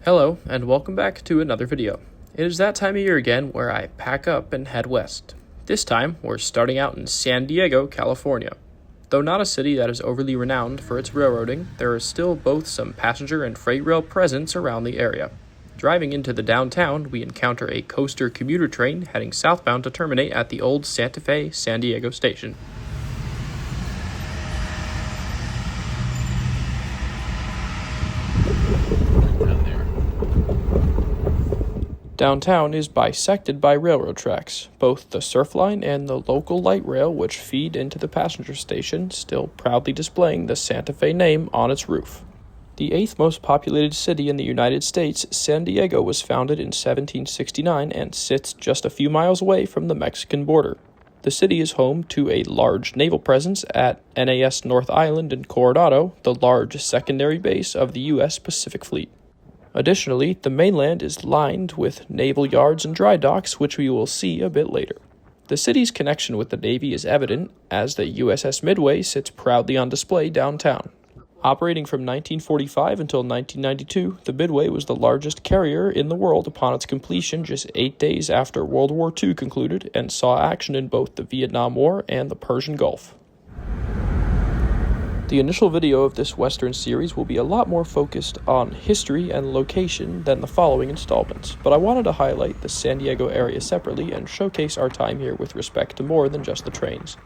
Hello, and welcome back to another video. It is that time of year again where I pack up and head west. This time, we're starting out in San Diego, California. Though not a city that is overly renowned for its railroading, there is still both some passenger and freight rail presence around the area. Driving into the downtown, we encounter a coaster commuter train heading southbound to terminate at the old Santa Fe San Diego station. Downtown is bisected by railroad tracks, both the Surf Line and the local light rail which feed into the passenger station, still proudly displaying the Santa Fe name on its roof. The 8th most populated city in the United States, San Diego was founded in 1769 and sits just a few miles away from the Mexican border. The city is home to a large naval presence at NAS North Island in Coronado, the large secondary base of the U.S. Pacific Fleet. Additionally, the mainland is lined with naval yards and dry docks, which we will see a bit later. The city's connection with the Navy is evident, as the USS Midway sits proudly on display downtown. Operating from 1945 until 1992, the Midway was the largest carrier in the world upon its completion just 8 days after World War II concluded and saw action in both the Vietnam War and the Persian Gulf. The initial video of this Western series will be a lot more focused on history and location than the following installments, but I wanted to highlight the San Diego area separately and showcase our time here with respect to more than just the trains.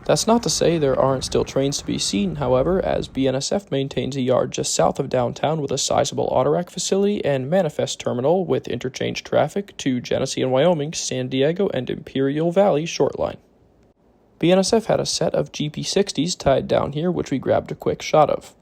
That's not to say there aren't still trains to be seen, however, as BNSF maintains a yard just south of downtown with a sizable autorack facility and manifest terminal with interchange traffic to Genesee and Wyoming, San Diego, and Imperial Valley short line. BNSF had a set of GP60s tied down here, which we grabbed a quick shot of.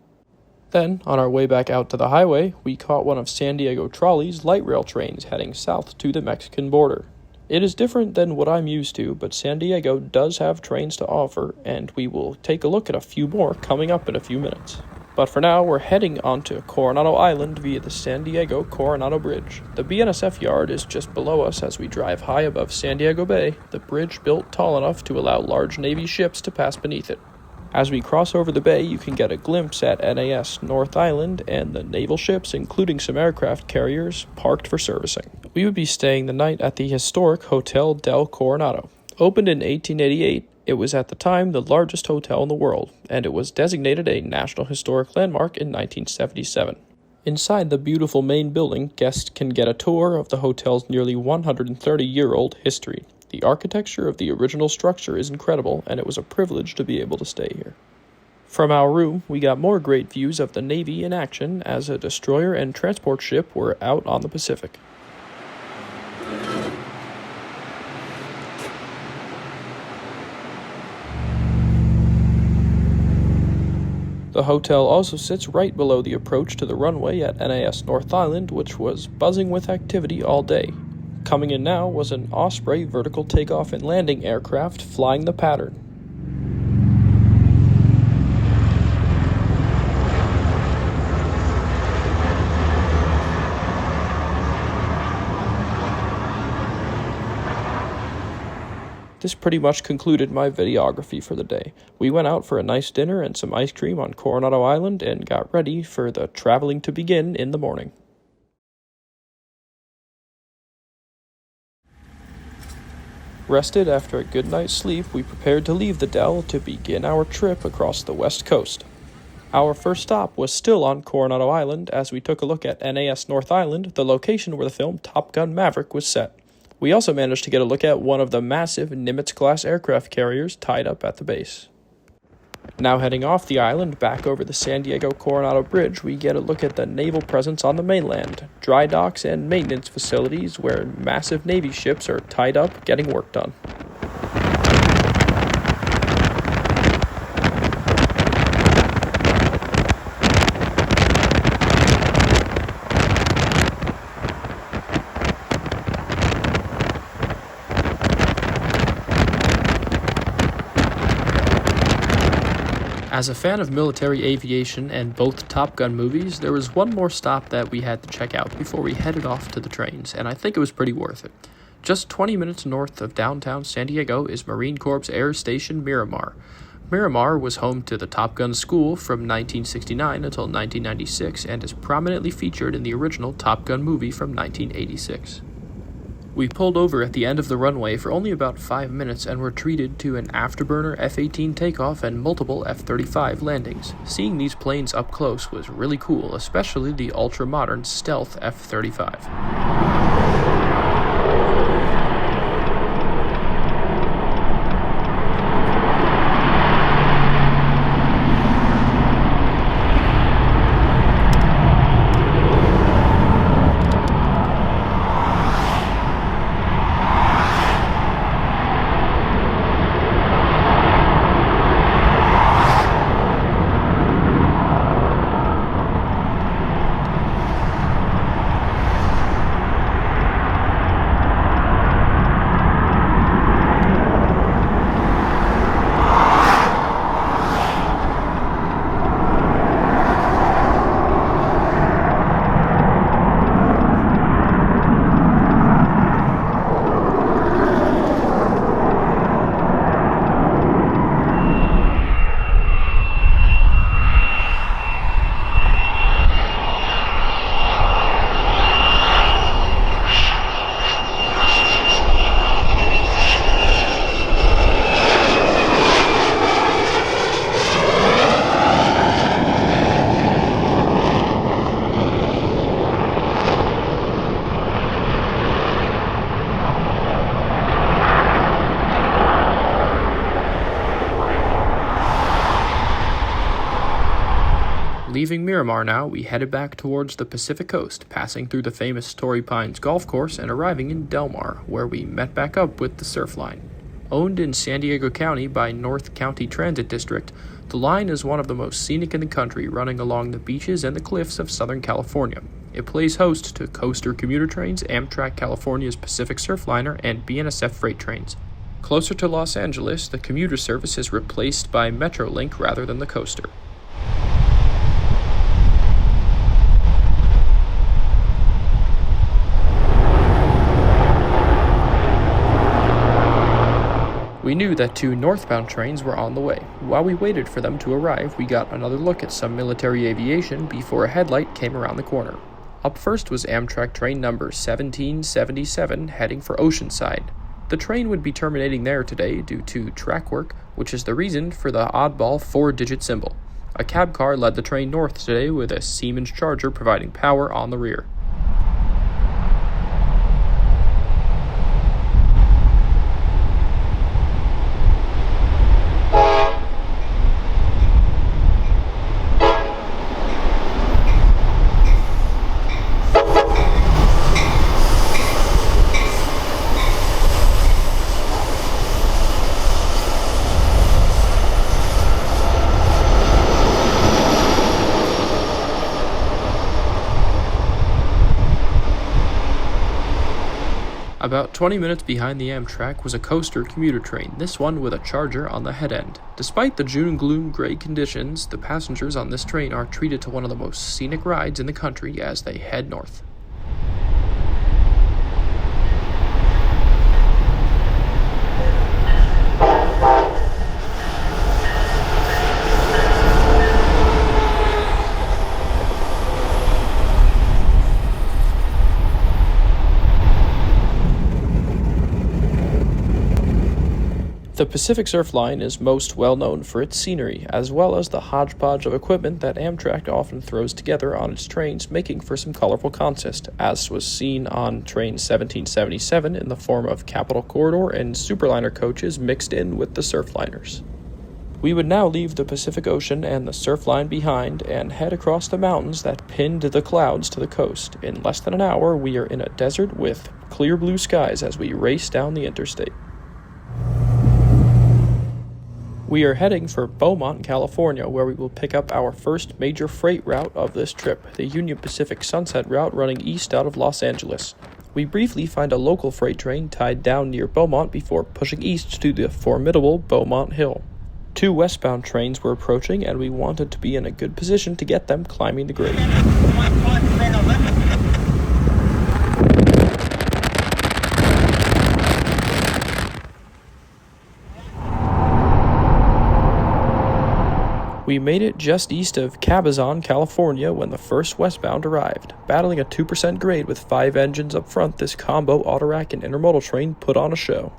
Then, on our way back out to the highway, we caught one of San Diego Trolley's light rail trains heading south to the Mexican border. It is different than what I'm used to, but San Diego does have trains to offer, and we will take a look at a few more coming up in a few minutes. But for now, we're heading onto Coronado Island via the San Diego Coronado Bridge. The BNSF yard is just below us as we drive high above San Diego Bay, the bridge built tall enough to allow large Navy ships to pass beneath it. As we cross over the bay, you can get a glimpse at NAS North Island and the naval ships, including some aircraft carriers, parked for servicing. We would be staying the night at the historic Hotel del Coronado. Opened in 1888, it was at the time the largest hotel in the world, and it was designated a National Historic Landmark in 1977. Inside the beautiful main building, guests can get a tour of the hotel's nearly 130-year-old history. The architecture of the original structure is incredible, and it was a privilege to be able to stay here. From our room, we got more great views of the Navy in action as a destroyer and transport ship were out on the Pacific. The hotel also sits right below the approach to the runway at NAS North Island, which was buzzing with activity all day. Coming in now was an Osprey vertical takeoff and landing aircraft flying the pattern. This pretty much concluded my videography for the day. We went out for a nice dinner and some ice cream on Coronado Island and got ready for the traveling to begin in the morning. Rested after a good night's sleep, we prepared to leave the Del to begin our trip across the west coast. Our first stop was still on Coronado Island as we took a look at NAS North Island, the location where the film Top Gun Maverick was set. We also managed to get a look at one of the massive Nimitz-class aircraft carriers tied up at the base. Now heading off the island back over the San Diego Coronado Bridge, we get a look at the naval presence on the mainland, dry docks and maintenance facilities where massive Navy ships are tied up getting work done. As a fan of military aviation and both Top Gun movies, there was one more stop that we had to check out before we headed off to the trains, and I think it was pretty worth it. Just 20 minutes north of downtown San Diego is Marine Corps Air Station Miramar. Miramar was home to the Top Gun School from 1969 until 1996 and is prominently featured in the original Top Gun movie from 1986. We pulled over at the end of the runway for only about 5 minutes and were treated to an afterburner F-18 takeoff and multiple F-35 landings. Seeing these planes up close was really cool, especially the ultra-modern stealth F-35. Leaving Miramar now, we headed back towards the Pacific coast, passing through the famous Torrey Pines golf course and arriving in Del Mar, where we met back up with the Surf Line. Owned in San Diego County by North County Transit District, the line is one of the most scenic in the country, running along the beaches and the cliffs of Southern California. It plays host to coaster commuter trains, Amtrak California's Pacific Surfliner, and BNSF freight trains. Closer to Los Angeles, the commuter service is replaced by Metrolink rather than the coaster. We knew that 2 northbound trains were on the way. While we waited for them to arrive, we got another look at some military aviation before a headlight came around the corner. Up first was Amtrak train number 1777 heading for Oceanside. The train would be terminating there today due to track work, which is the reason for the oddball 4-digit symbol. A cab car led the train north today with a Siemens Charger providing power on the rear. About 20 minutes behind the Amtrak was a coaster commuter train, this one with a charger on the head end. Despite the June gloom gray conditions, the passengers on this train are treated to one of the most scenic rides in the country as they head north. The Pacific Surf Line is most well known for its scenery, as well as the hodgepodge of equipment that Amtrak often throws together on its trains, making for some colorful contrast, as was seen on train 1777 in the form of Capitol Corridor and Superliner coaches mixed in with the Surfliners. We would now leave the Pacific Ocean and the Surf Line behind and head across the mountains that pinned the clouds to the coast. In less than an hour, we are in a desert with clear blue skies as we race down the interstate. We are heading for Beaumont, California, where we will pick up our first major freight route of this trip, the Union Pacific Sunset route running east out of Los Angeles. We briefly find a local freight train tied down near Beaumont before pushing east to the formidable Beaumont Hill. 2 westbound trains were approaching, and we wanted to be in a good position to get them climbing the grade. We made it just east of Cabazon, California when the first westbound arrived. Battling a 2% grade with 5 engines up front, this combo autorack and intermodal train put on a show.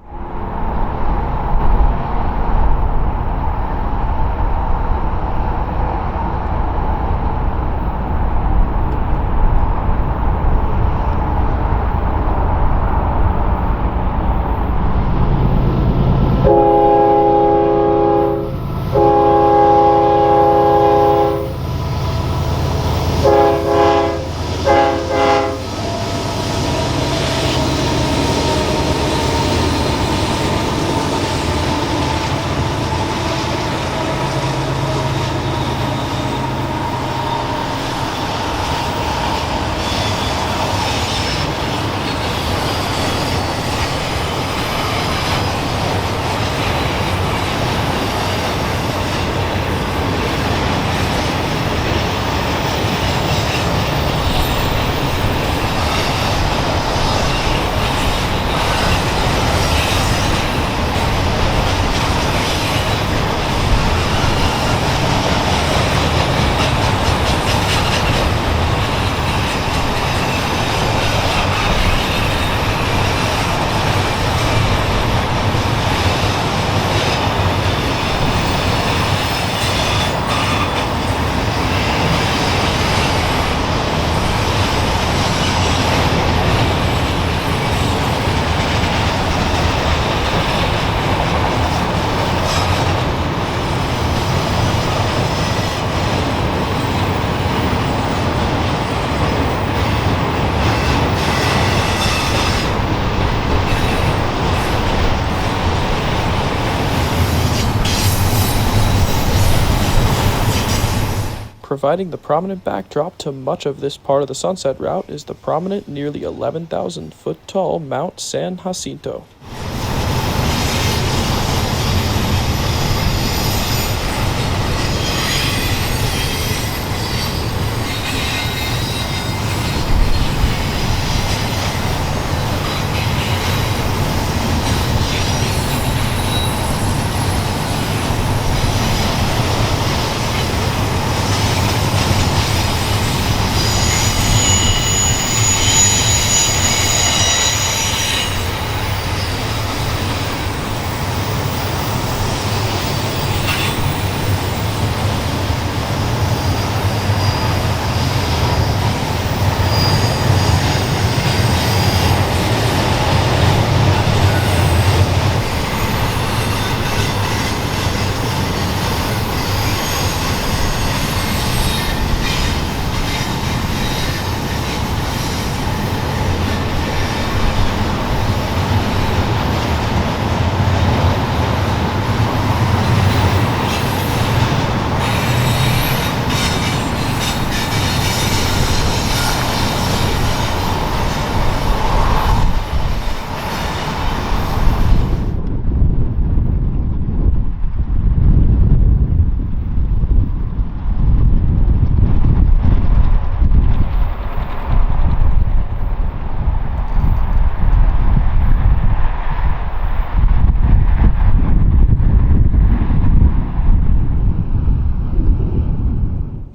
Providing the prominent backdrop to much of this part of the Sunset Route is the prominent, nearly 11,000-foot tall Mount San Jacinto.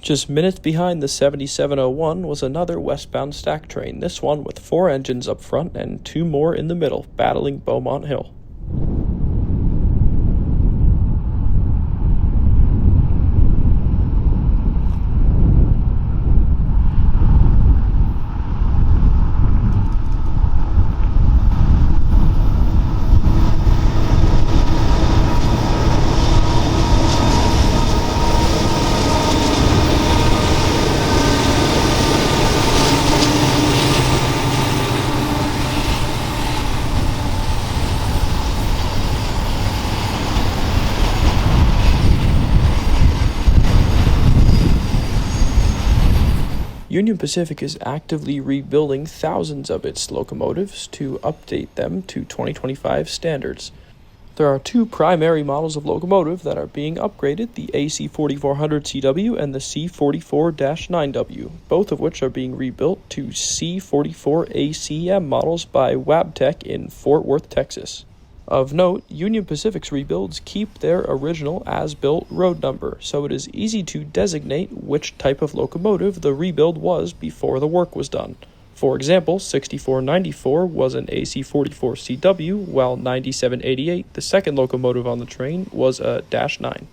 Just minutes behind the 7701 was another westbound stack train, this one with 4 engines up front and 2 more in the middle, battling Beaumont Hill. Union Pacific is actively rebuilding thousands of its locomotives to update them to 2025 standards. There are 2 primary models of locomotive that are being upgraded, the AC4400CW and the C44-9W, both of which are being rebuilt to C44ACM models by Wabtec in Fort Worth, Texas. Of note, Union Pacific's rebuilds keep their original as-built road number, so it is easy to designate which type of locomotive the rebuild was before the work was done. For example, 6494 was an AC-44CW, while 9788, the second locomotive on the train, was a -9.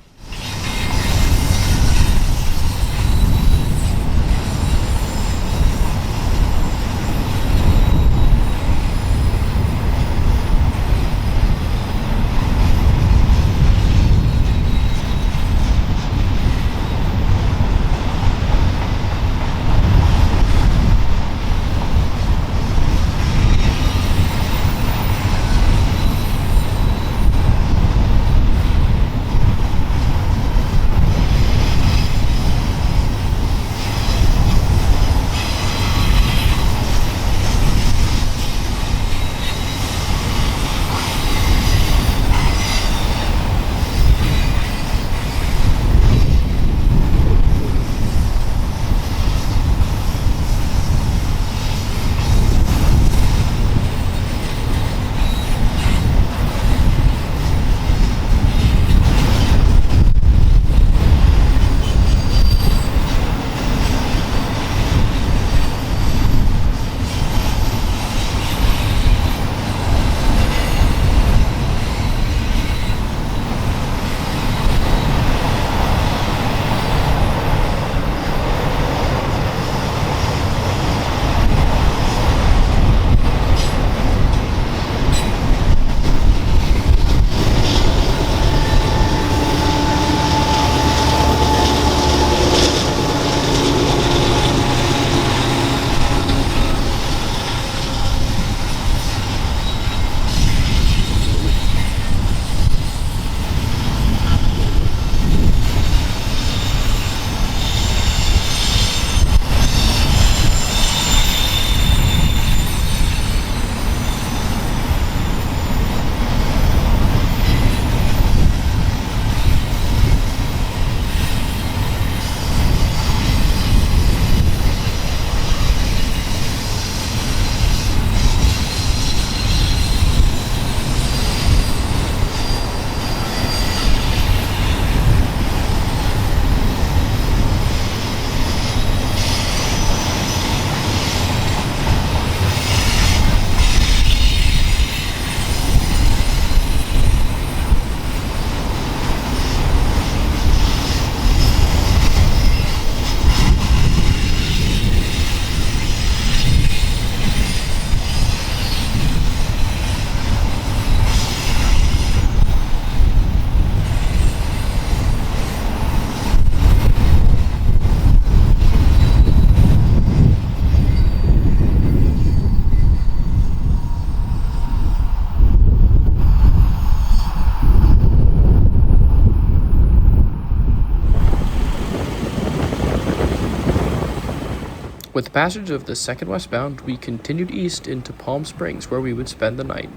With the passage of the 2nd westbound, we continued east into Palm Springs, where we would spend the night.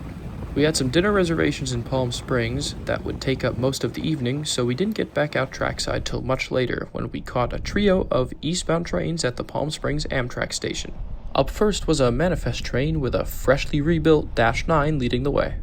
We had some dinner reservations in Palm Springs that would take up most of the evening, so we didn't get back out trackside till much later, when we caught a trio of eastbound trains at the Palm Springs Amtrak station. Up first was a manifest train with a freshly rebuilt -9 leading the way.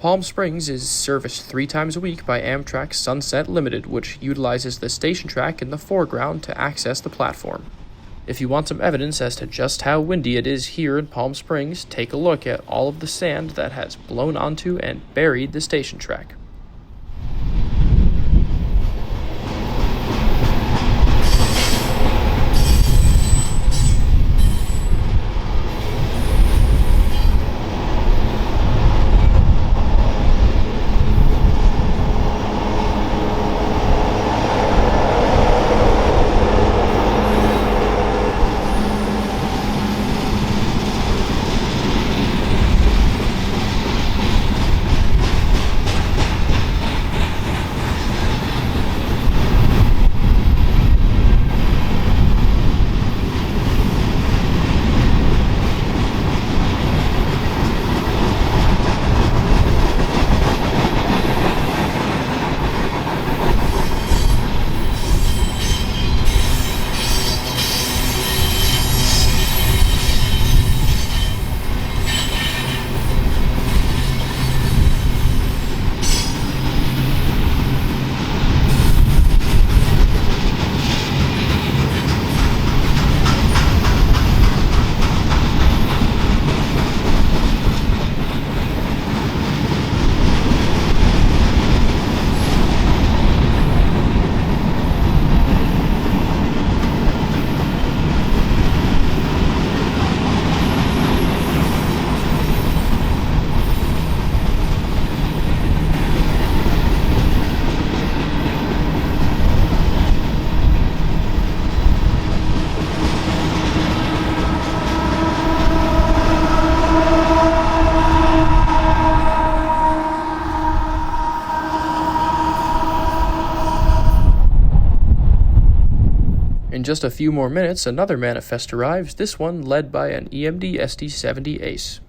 Palm Springs is serviced 3 times a week by Amtrak Sunset Limited, which utilizes the station track in the foreground to access the platform. If you want some evidence as to just how windy it is here in Palm Springs, take a look at all of the sand that has blown onto and buried the station track. In just a few more minutes, another manifest arrives, this one led by an EMD SD-70 Ace.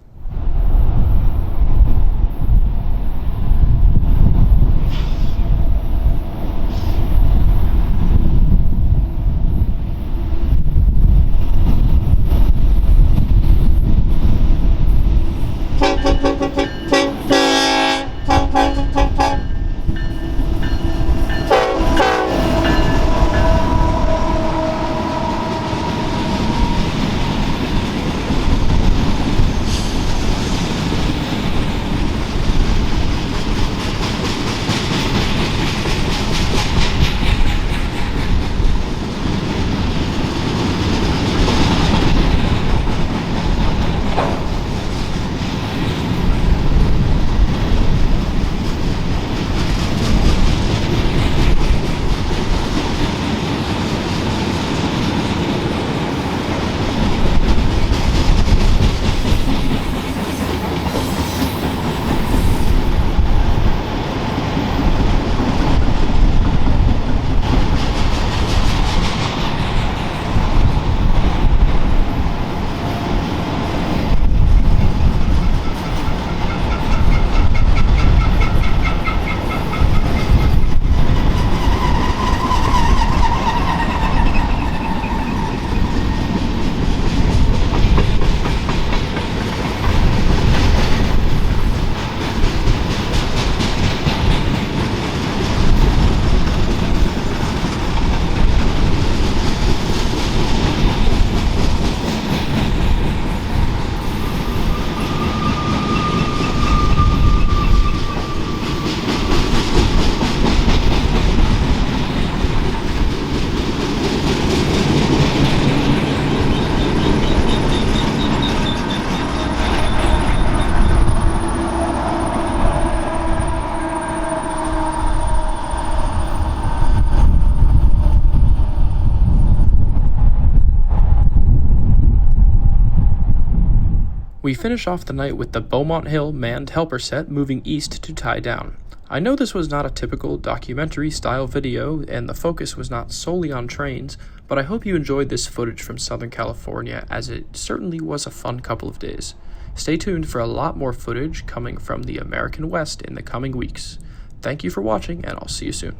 We finish off the night with the Beaumont Hill manned helper set moving east to tie down. I know this was not a typical documentary-style video, and the focus was not solely on trains, but I hope you enjoyed this footage from Southern California, as it certainly was a fun couple of days. Stay tuned for a lot more footage coming from the American West in the coming weeks. Thank you for watching, and I'll see you soon.